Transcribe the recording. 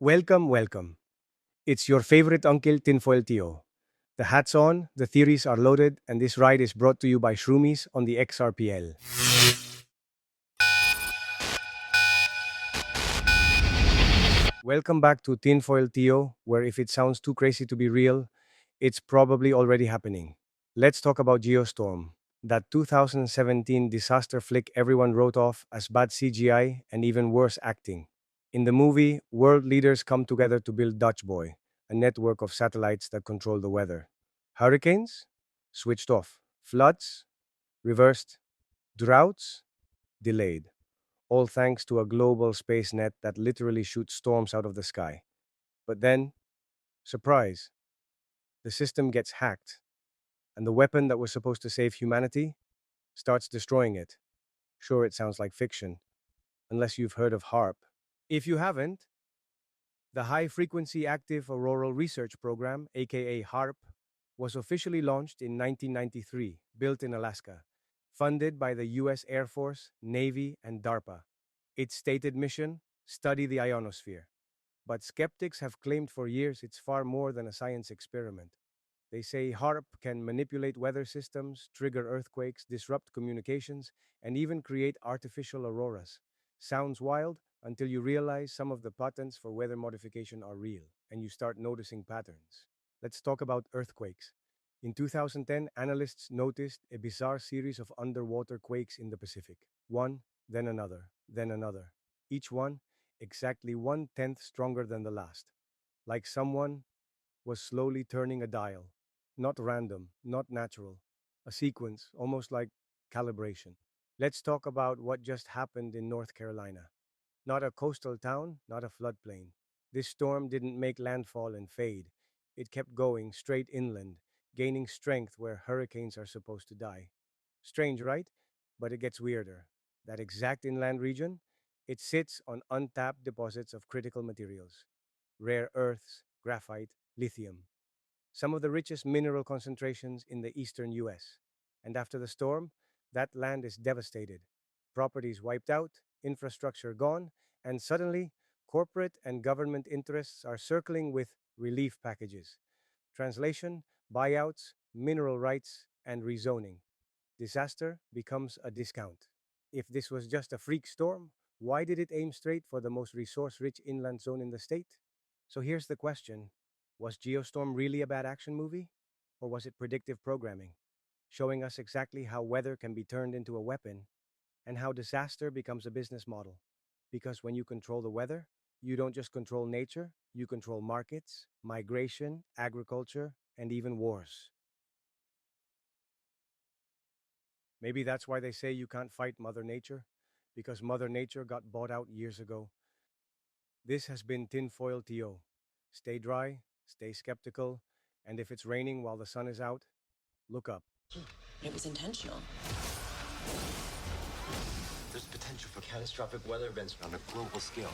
Welcome, welcome. It's your favorite uncle, Tinfoil Tio. The hat's on, the theories are loaded, and this ride is brought to you by Shroomies on the XRPL. Welcome back to Tinfoil Tio, where if it sounds too crazy to be real, it's probably already happening. Let's talk about Geostorm, that 2017 disaster flick everyone wrote off as bad CGI and even worse acting. In the movie, world leaders come together to build Dutch Boy, a network of satellites that control the weather. Hurricanes? Switched off. Floods? Reversed. Droughts? Delayed. All thanks to a global space net that literally shoots storms out of the sky. But then, surprise, the system gets hacked, and the weapon that was supposed to save humanity starts destroying it. Sure, it sounds like fiction, unless you've heard of HAARP. If you haven't, the High Frequency Active Auroral Research Program, aka HAARP, was officially launched in 1993, built in Alaska, funded by the US Air Force, Navy, and DARPA. Its stated mission: study the ionosphere. But skeptics have claimed for years it's far more than a science experiment. They say HAARP can manipulate weather systems, trigger earthquakes, disrupt communications, and even create artificial auroras. Sounds wild until you realize some of the patents for weather modification are real, and you start noticing patterns. Let's talk about earthquakes. In 2010, analysts noticed a bizarre series of underwater quakes in the Pacific. One, then another, then another. Each one exactly one-tenth stronger than the last. Like someone was slowly turning a dial. Not random, not natural. A sequence, almost like calibration. Let's talk about what just happened in North Carolina. Not a coastal town, not a floodplain. This storm didn't make landfall and fade. It kept going straight inland, gaining strength where hurricanes are supposed to die. Strange, right? But it gets weirder. That exact inland region, it sits on untapped deposits of critical materials: rare earths, graphite, lithium, some of the richest mineral concentrations in the eastern US. And after the storm, that land is devastated. Properties wiped out, infrastructure gone, and suddenly, corporate and government interests are circling with relief packages. Translation: buyouts, mineral rights, and rezoning. Disaster becomes a discount. If this was just a freak storm, why did it aim straight for the most resource rich inland zone in the state? So here's the question: was Geostorm really a bad action movie? Or was it predictive programming, showing us exactly how weather can be turned into a weapon and how disaster becomes a business model? Because when you control the weather, you don't just control nature, you control markets, migration, agriculture, and even wars. Maybe that's why they say you can't fight Mother Nature, because Mother Nature got bought out years ago. This has been Tinfoil Tio. Stay dry, stay skeptical, and if it's raining while the sun is out, look up. It was intentional. There's potential for catastrophic weather events on a global scale.